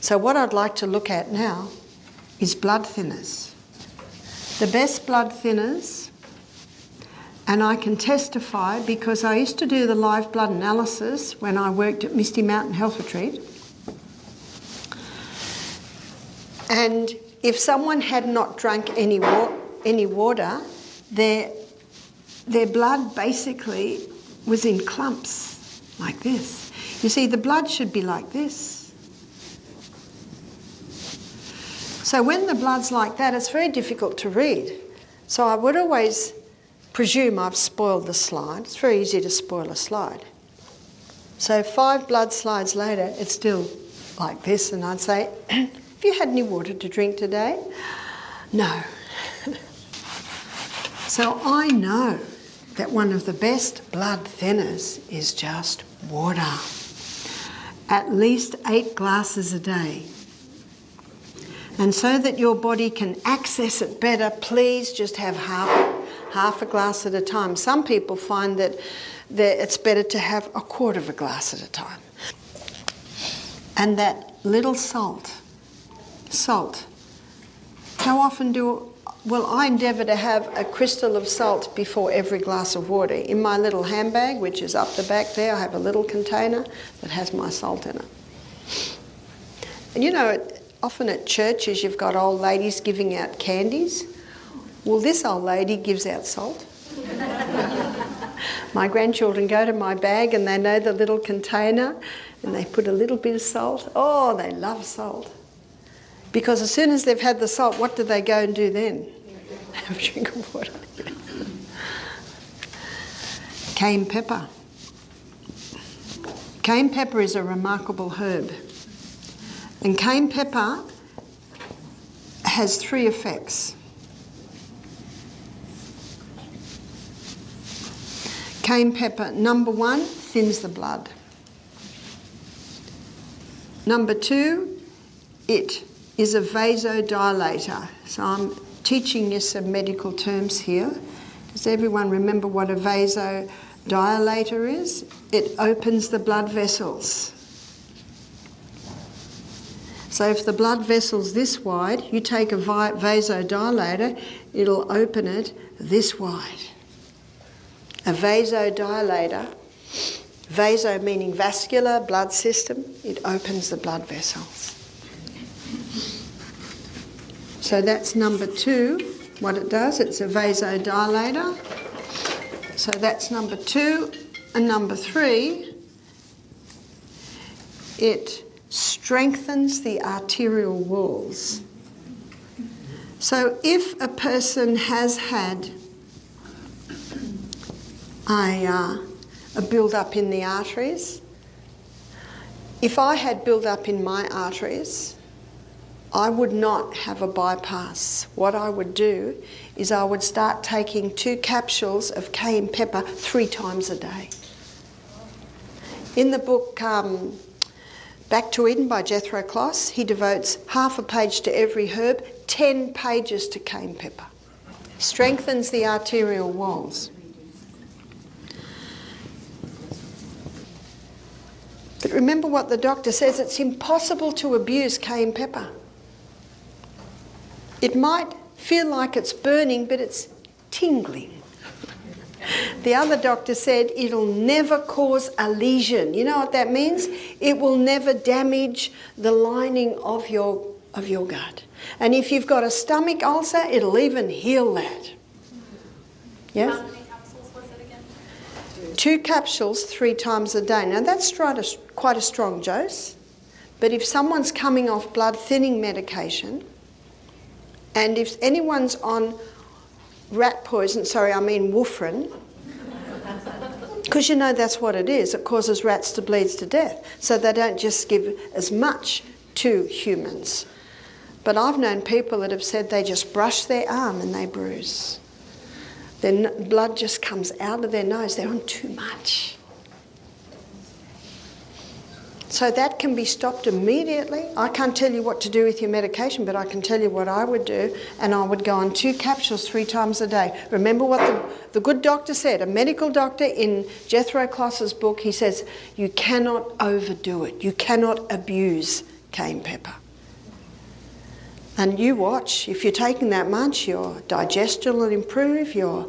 So what I'd like to look at now is blood thinners. The best blood thinners, and I can testify because I used to do the live blood analysis when I worked at Misty Mountain Health Retreat. And if someone had not drunk any water, their blood basically was in clumps like this. You see, the blood should be like this. So when the blood's like that, it's very difficult to read. So I would always presume I've spoiled the slide. It's very easy to spoil a slide. So 5 blood slides later, it's still like this, and I'd say, have you had any water to drink today? No. So I know that one of the best blood thinners is just water. At least 8 glasses a day. And so that your body can access it better, please just have half a glass at a time. Some people find that it's better to have a quarter of a glass at a time. And that little salt. How often well, I endeavour to have a crystal of salt before every glass of water. In my little handbag, which is up the back there, I have a little container that has my salt in it. And you know, often at churches you've got old ladies giving out candies. Well, this old lady gives out salt. My grandchildren go to my bag and they know the little container and they put a little bit of salt. Oh, they love salt. Because as soon as they've had the salt, what do they go and do then? Have a drink of water. Cayenne pepper. Cayenne pepper is a remarkable herb. And cayenne pepper has 3 effects. Cayenne pepper, number 1, thins the blood. Number 2, it is a vasodilator. So I'm teaching you some medical terms here. Does everyone remember what a vasodilator is? It opens the blood vessels. So if the blood vessel's this wide, you take a vasodilator, it'll open it this wide. A vasodilator, vaso meaning vascular, blood system, it opens the blood vessels. So that's number 2, what it does, it's a vasodilator. So that's number 2. And number 3, it strengthens the arterial walls. So if a person has had a build-up in the arteries, if I had build-up in my arteries, I would not have a bypass. What I would do is I would start taking 2 capsules of cayenne pepper 3 times a day. In the book Back to Eden by Jethro Kloss, he devotes half a page to every herb, 10 pages to cayenne pepper. Strengthens the arterial walls. But remember what the doctor says, it's impossible to abuse cayenne pepper. It might feel like it's burning, but it's tingling. The other doctor said it'll never cause a lesion. You know what that means? It will never damage the lining of your gut. And if you've got a stomach ulcer, it'll even heal that. Yes? How many capsules was it again? 2 capsules 3 times a day. Now that's quite a strong dose. But if someone's coming off blood thinning medication, and if anyone's on warfarin, because you know that's what it is. It causes rats to bleed to death. So they don't just give as much to humans. But I've known people that have said they just brush their arm and they bruise. Their blood just comes out of their nose. They're on too much. So that can be stopped immediately. I can't tell you what to do with your medication, but I can tell you what I would do, and I would go on 2 capsules 3 times a day. Remember what the good doctor said, a medical doctor in Jethro Kloss's book, he says, you cannot overdo it. You cannot abuse cayenne pepper. And you watch, if you're taking that much, your digestion will improve, your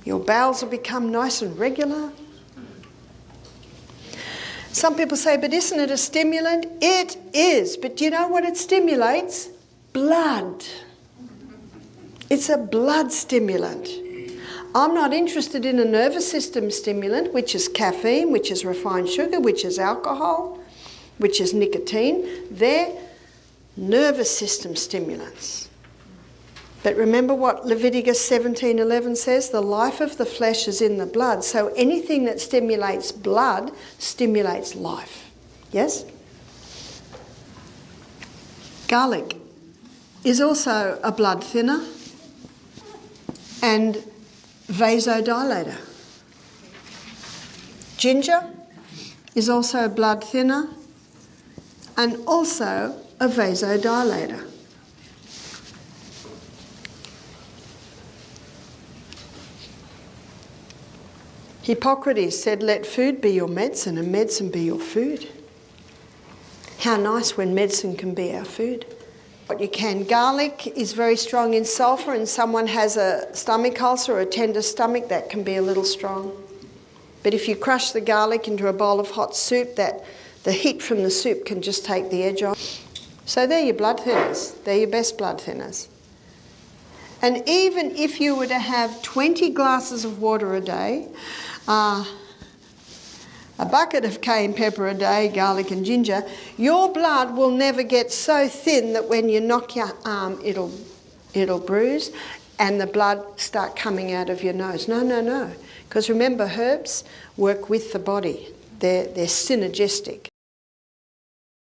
bowels will become nice and regular. Some people say, but isn't it a stimulant? It is, but do you know what it stimulates? Blood. It's a blood stimulant. I'm not interested in a nervous system stimulant, which is caffeine, which is refined sugar, which is alcohol, which is nicotine. They're nervous system stimulants. But remember what Leviticus 17:11 says? The life of the flesh is in the blood. So anything that stimulates blood stimulates life. Yes? Garlic is also a blood thinner and vasodilator. Ginger is also a blood thinner and also a vasodilator. Hippocrates said, let food be your medicine and medicine be your food. How nice when medicine can be our food. What you can. Garlic is very strong in sulphur, and someone has a stomach ulcer or a tender stomach, that can be a little strong. But if you crush the garlic into a bowl of hot soup, the heat from the soup can just take the edge off. So they're your blood thinners. They're your best blood thinners. And even if you were to have 20 glasses of water a day, a bucket of cayenne pepper a day, garlic and ginger, your blood will never get so thin that when you knock your arm, it'll bruise and the blood start coming out of your nose. No. Because remember, herbs work with the body. They're synergistic.